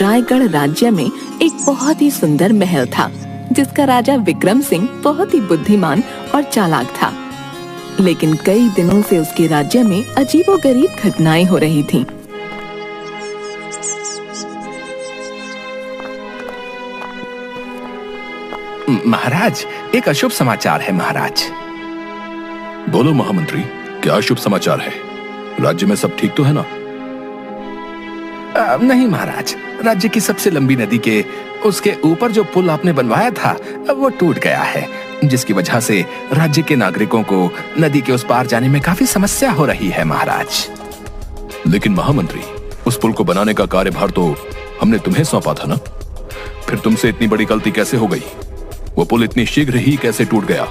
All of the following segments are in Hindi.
रायगढ़ राज्य में एक बहुत ही सुंदर महल था, जिसका राजा विक्रम सिंह बहुत ही बुद्धिमान और चालाक था। लेकिन कई दिनों से उसके राज्य में अजीबोगरीब घटनाएं हो रही थीं। महाराज, एक अशुभ समाचार है महाराज। बोलो महामंत्री, क्या शुभ समाचार है? राज्य में सब ठीक तो है ना? नहीं महाराज, राज्य की सबसे लंबी नदी के उसके ऊपर जो पुल आपने बनवाया था वो टूट गया है, जिसकी वजह से राज्य के नागरिकों को नदी के उस पार जाने में काफी समस्या हो रही है महाराज। लेकिन महामंत्री, उस पुल को बनाने का कार्यभार तो हमने तुम्हें सौंपा था ना? फिर तुमसे इतनी बड़ी गलती कैसे हो गई? वो पुल इतनी शीघ्र ही कैसे टूट गया?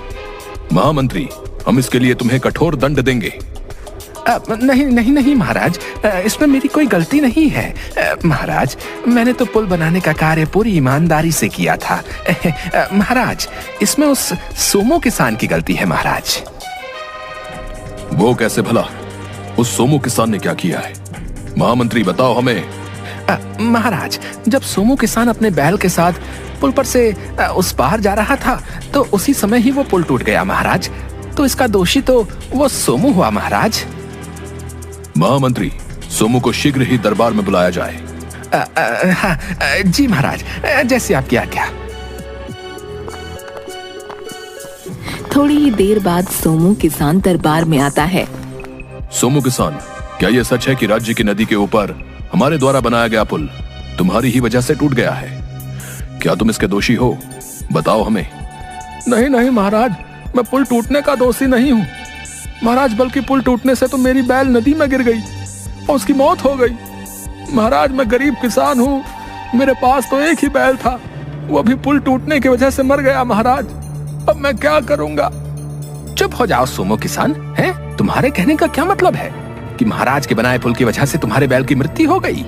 महामंत्री, हम इसके लिए तुम्हें कठोर दंड देंगे। नहीं नहीं नहीं महाराज, इसमें मेरी कोई गलती नहीं है महाराज। मैंने तो पुल बनाने का कार्य पूरी ईमानदारी से किया था महाराज। इसमें उस सोमो किसान की गलती है महाराज। वो कैसे भला? उस सोमो किसान ने क्या किया है? महामंत्री बताओ हमें। महाराज, जब सोमो किसान अपने बैल के साथ पुल पर से उस पार जा रहा था तो उसी समय ही वो पुल टूट गया महाराज। तो इसका दोषी तो वो सोमो हुआ महाराज। महामंत्री, सोमो को शीघ्र ही दरबार में बुलाया जाए। हाँ, जी महाराज, जैसे आपकी आज्ञा। थोड़ी ही देर बाद सोमो किसान दरबार में आता है। सोमो किसान, क्या यह सच है कि राज्य की नदी के ऊपर हमारे द्वारा बनाया गया पुल तुम्हारी ही वजह से टूट गया है? क्या तुम इसके दोषी हो? बताओ हमें। नहीं नहीं महाराज, मैं पुल टूटने का दोषी नहीं हूँ महाराज, बल्कि पुल टूटने से तो मेरी बैल नदी में गिर गई और उसकी मौत हो गई महाराज। मैं गरीब किसान हूँ, मेरे पास तो एक ही बैल था, वो भी पुल टूटने की वजह से मर गया महाराज। अब मैं क्या करूँगा? चुप हो जाओ सोमो किसान। हैं? तुम्हारे कहने का क्या मतलब है कि महाराज के बनाए पुल की वजह से तुम्हारे बैल की मृत्यु हो गई?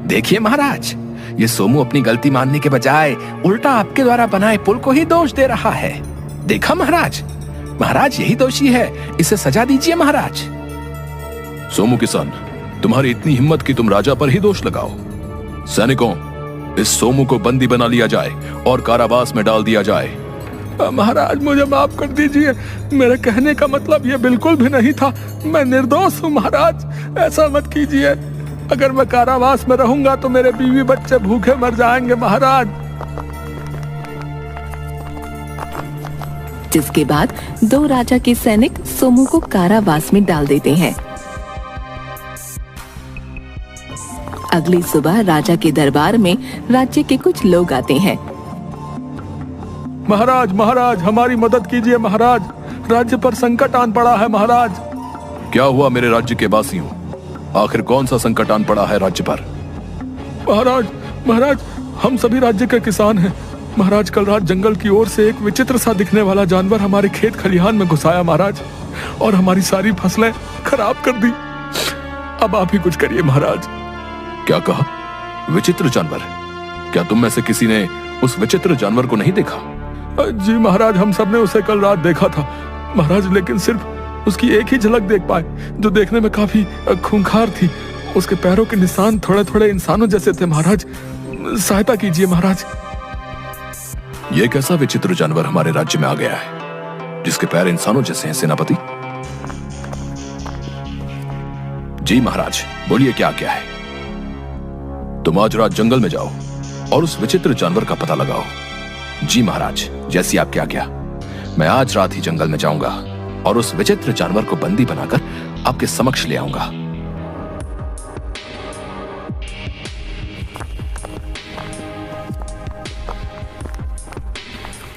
देखिए महाराज, ये सोमो अपनी गलती मानने के बजाय उल्टा आपके द्वारा बनाए पुल को ही दोष दे रहा है। देखा महाराज, महाराज यही दोषी है, इसे सजा दीजिए महाराज। सोमो किसान, तुम्हारी इतनी हिम्मत कि तुम राजा पर ही दोष लगाओ। सैनिकों, इस सोमो को बंदी बना लिया जाए और कारावास में डाल दिया जाए। महाराज, मुझे माफ कर दीजिए, मेरे कहने का मतलब ये बिल्कुल भी नहीं था। मैं निर्दोष हूँ महाराज, ऐसा मत कीजिए। अगर मैं कारावास में रहूंगा तो मेरे बीवी बच्चे भूखे मर जाएंगे महाराज। जिसके बाद दो राजा के सैनिक सोमो को कारावास में डाल देते हैं। अगली सुबह राजा के दरबार में राज्य के कुछ लोग आते हैं। महाराज महाराज, हमारी मदद कीजिए महाराज, राज्य पर संकट आन पड़ा है महाराज। क्या हुआ मेरे राज्य के वासियों? आखिर कौन सा संकट आन पड़ा है राज्य पर? महाराज, हम सभी राज्य के किसान हैं महाराज। कल रात जंगल की ओर से एक विचित्र सा दिखने वाला जानवर हमारे खेत खलिहान में घुस आया महाराज, और हमारी सारी फसलें खराब कर दी। अब आप ही कुछ करिए महाराज। क्या कहा? विचित्र जानवर? क्या तुम में से किसी ने उस विचित्र जानवर को नहीं देखा? जी महाराज, हम सब ने उसे कल रात देखा था महाराज, लेकिन सिर्फ उसकी एक ही झलक देख पाए, जो देखने में काफी खूंखार थी। उसके पैरों के निशान थोड़े थोड़े इंसानों जैसे थे महाराज, सहायता कीजिए महाराज। यह कैसा विचित्र जानवर हमारे राज्य में आ गया है जिसके पैर इंसानों जैसे हैं सेनापति? जी महाराज, बोलिए क्या क्या है? तुम आज रात जंगल में जाओ और उस विचित्र जानवर का पता लगाओ। जी महाराज, जैसी आपकी आज्ञा। मैं आज रात ही जंगल में जाऊंगा और उस विचित्र जानवर को बंदी बनाकर आपके समक्ष ले आऊंगा।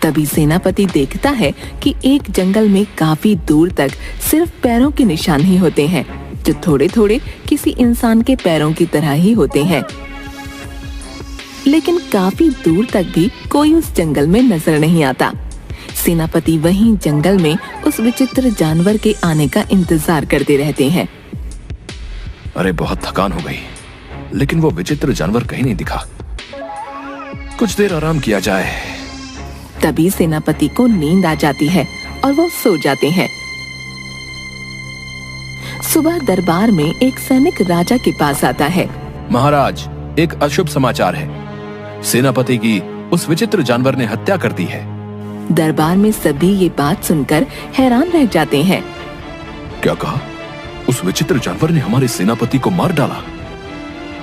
तभी सेनापति देखता है कि एक जंगल में काफी दूर तक सिर्फ पैरों के निशान ही होते हैं, जो थोड़े थोड़े किसी इंसान के पैरों की तरह ही होते हैं। लेकिन काफी दूर तक भी कोई उस जंगल में नजर नहीं आता। सेनापति वहीं जंगल में उस विचित्र जानवर के आने का इंतजार करते रहते हैं। अरे बहुत थकान हो गई, लेकिन वो विचित्र जानवर कहीं नहीं दिखा। कुछ देर आराम किया जाए। तभी सेनापति को नींद आ जाती है और वो सो जाते हैं। सुबह दरबार में एक सैनिक राजा के पास आता है। महाराज, एक अशुभ समाचार है। सेनापति की उस विचित्र जानवर ने हत्या कर दी है। दरबार में सभी ये बात सुनकर हैरान रह जाते हैं। क्या कहा? उस विचित्र जानवर ने हमारे सेनापति को मार डाला।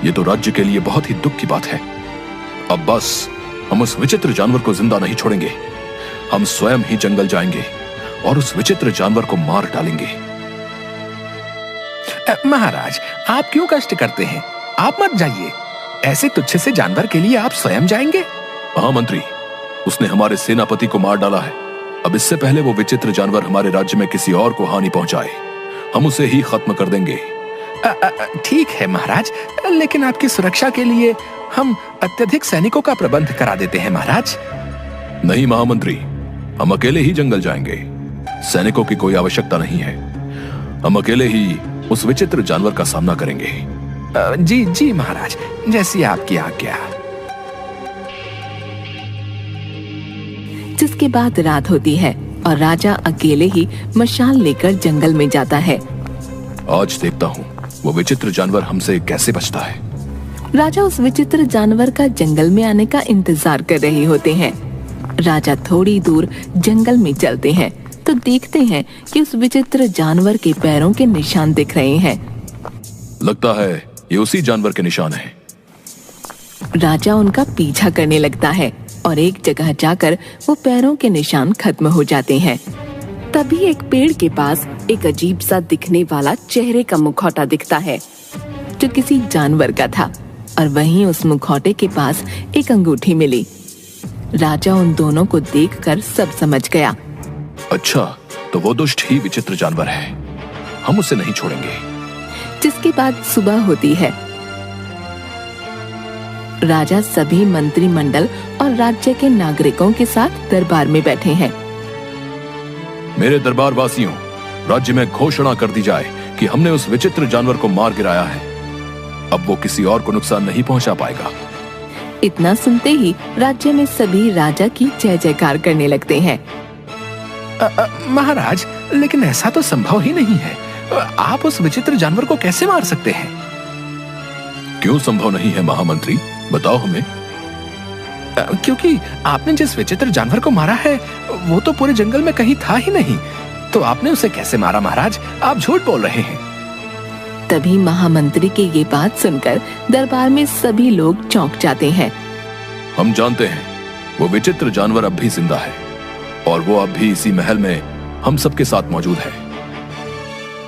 ये तो राज्य के लिए बहुत ही दुख की बात है। अब बस हम उस विचित्र जानवर को जिंदा नहीं छोड़ेंगे। हम स्वयं ही जंगल जाएंगे और उस विचित्र जानवर को मार डालेंगे। महाराज, आप क्यों कष्ट करते हैं? आप मत जाइए। ऐसे तुच्छ से जानवर के लिए आप स्वयं जाएंगे? महामंत्री, उसने हमारे सेनापति को मार डाला है। अब इससे पहले वो विचित्र जानवर हमारे राज्य में किसी और को हानि पहुंचाए, हम उसे ही खत्म कर देंगे। ठीक है महाराज, लेकिन आपकी सुरक्षा के लिए हम अत्यधिक सैनिकों का प्रबंध करा देते हैं महाराज। नहीं महामंत्री, हम अकेले ही जंगल जाएंगे। सैनिकों की कोई आवश्यकता नहीं है। हम अकेले ही उस विचित्र जानवर का सामना करेंगे। जी जी महाराज, जैसी आपकी आज्ञा। जिसके बाद रात होती है और राजा अकेले ही मशाल लेकर जंगल में जाता है। आज देखता हूँ वो विचित्र जानवर हमसे कैसे बचता है। राजा उस विचित्र जानवर का जंगल में आने का इंतजार कर रहे होते हैं। राजा थोड़ी दूर जंगल में चलते हैं तो देखते हैं कि उस विचित्र जानवर के पैरों के निशान दिख रहे हैं। लगता है ये उसी जानवर के निशान हैं। राजा उनका पीछा करने लगता है और एक जगह जाकर वो पैरों के निशान खत्म हो जाते हैं। तभी एक पेड़ के पास एक अजीब सा दिखने वाला चेहरे का मुखौटा दिखता है जो किसी जानवर का था, और वहीं उस मुखौटे के पास एक अंगूठी मिली। राजा उन दोनों को देखकर सब समझ गया। अच्छा, तो वो दुष्ट ही विचित्र जानवर है। हम उसे नहीं छोड़ेंगे। जिसके बाद सुबह होती है। राजा सभी मंत्रिमंडल और राज्य के नागरिकों के साथ दरबार में बैठे हैं। मेरे दरबार वासियों, राज्य में घोषणा कर दी जाए कि हमने उस विचित्र जानवर को मार गिराया है। अब वो किसी और को नुकसान नहीं पहुंचा पाएगा। इतना सुनते ही राज्य में सभी राजा की जय जयकार करने लगते हैं। महाराज, लेकिन ऐसा तो संभव ही नहीं है। आप उस विचित्र जानवर को कैसे मार सकते हैं? क्यों संभव नहीं है महामंत्री, बताओ हमें। क्योंकि आपने जिस विचित्र जानवर को मारा है वो तो पूरे जंगल में कहीं था ही नहीं। तो आपने उसे कैसे मारा महाराज? आप झूठ बोल रहे हैं। तभी महामंत्री की ये बात सुनकर दरबार में सभी लोग चौंक जाते हैं। हम जानते हैं वो विचित्र जानवर अब भी जिंदा है और वो अब भी इसी महल में हम सबके साथ मौजूद है।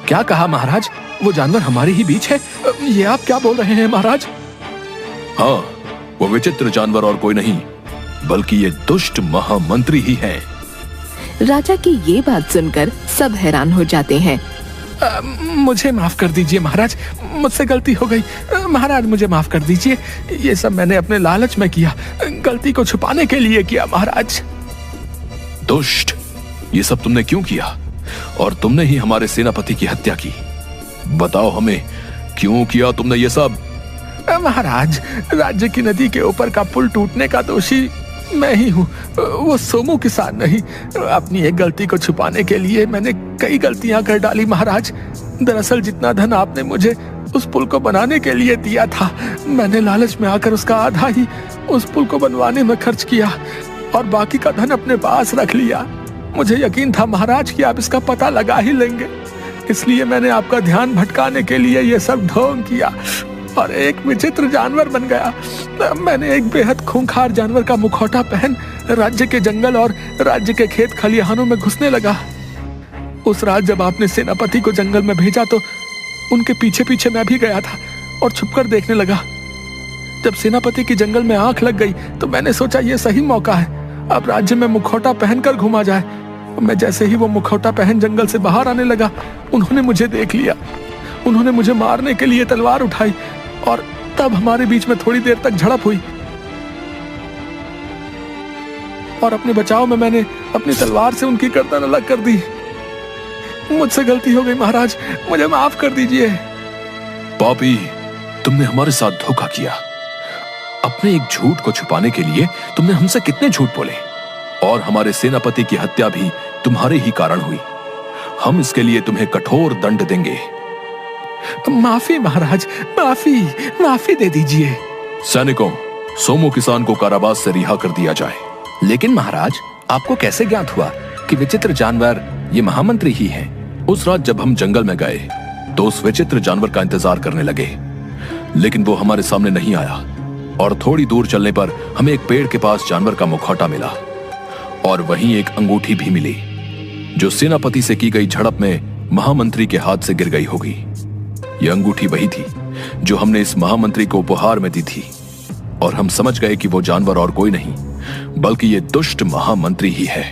क्या कहा महाराज? वो जानवर हमारे ही बीच है? ये आप क्या बोल रहे हैं महाराज? हाँ, वो विचित्र जानवर और कोई नहीं बल्कि ये दुष्ट महामंत्री ही है। राजा की ये बात सुनकर सब हैरान हो जाते हैं। मुझे माफ कर दीजिए महाराज, मुझसे गलती हो गई। महाराज मुझे माफ कर दीजिए, ये सब मैंने अपने लालच में किया, गलती को छुपाने के लिए किया महाराज। दुष्ट, ये सब तुमने क्यों किया? और तुमने ही हमारे सेनापति की हत्या की। बताओ हमें, क्यों किया तुमने ये सब? महाराज, राज्य की नदी के ऊपर का पुल टूटने का दोषी मैं ही हूँ, वो सोमू किसान नहीं। अपनी एक गलती को छुपाने के लिए मैंने कई गलतियां कर डाली महाराज। दरअसल जितना धन आपने मुझे उस पुल को बनाने के लिए दिया था, मैंने लालच में आकर उसका आधा ही उस पुल को बनवाने में खर्च किया और बाकी का धन अपने पास रख लिया। मुझे यकीन था महाराज कि आप इसका पता लगा ही लेंगे, इसलिए मैंने आपका ध्यान भटकाने के लिए ये सब ढोंग किया और एक विचित्र जानवर बन गया। मैंने एक बेहद खूंखार जानवर का मुखौटा पहन राज्य के जंगल और राज्य के खेत खलिहानों में घुसने लगा। उस रात जब आपने सेनापति को जंगल में भेजा तो उनके पीछे पीछे मैं भी गया था और छुपकर देखने लगा। जब सेनापति की जंगल में आंख लग गई तो मैंने सोचा ये सही मौका है, अब राज्य में मुखौटा पहनकर घुमा जाए। मैं जैसे ही वो मुखौटा पहन जंगल से बाहर आने लगा, उन्होंने मुझे देख लिया। उन्होंने मुझे मारने के लिए तलवार उठाई और तब हमारे बीच में थोड़ी देर तक झड़प हुई और अपने बचाव में मैंने अपनी तलवार से उनकी गर्दन अलग कर दी। मुझसे गलती हो गई महाराज, मुझे माफ कर दीजिए। पापी, तुमने हमारे साथ धोखा किया। अपने एक झूठ को छुपाने के लिए तुमने हमसे कितने झूठ बोले और हमारे सेनापति की हत्या भी तुम्हारे ही कारण हुई। हम इसके लिए तुम्हें कठोर दंड देंगे। माफी महाराज, माफी दे दीजिए। सैनिकों, सोमू किसान को कारावास से रिहा कर दिया जाए। लेकिन महाराज, आपको कैसे ज्ञात हुआ कि विचित्र जानवर ये महामंत्री ही हैं? उस रात जब हम जंगल में गए तो उस विचित्र जानवर का इंतजार करने लगे, लेकिन वो हमारे सामने नहीं आया और थोड़ी दूर चलने पर हमें एक पेड़ के पास जानवर का मुखौटा मिला और वहीं एक अंगूठी भी मिली जो सेनापति से की गई झड़प में महामंत्री के हाथ से गिर गई होगी। यह अंगूठी वही थी जो हमने इस महामंत्री को उपहार में दी थी और हम समझ गए कि वो जानवर और कोई नहीं बल्कि ये दुष्ट महामंत्री ही है।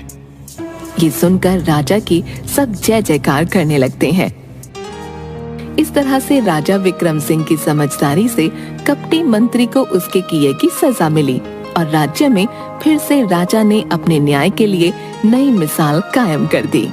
ये सुनकर राजा की सब जय जयकार करने लगते हैं। इस तरह से राजा विक्रम सिंह की समझदारी से कपटी मंत्री को उसके किए की सजा मिली और राज्य में फिर से राजा ने अपने न्याय के लिए नई मिसाल कायम कर दी।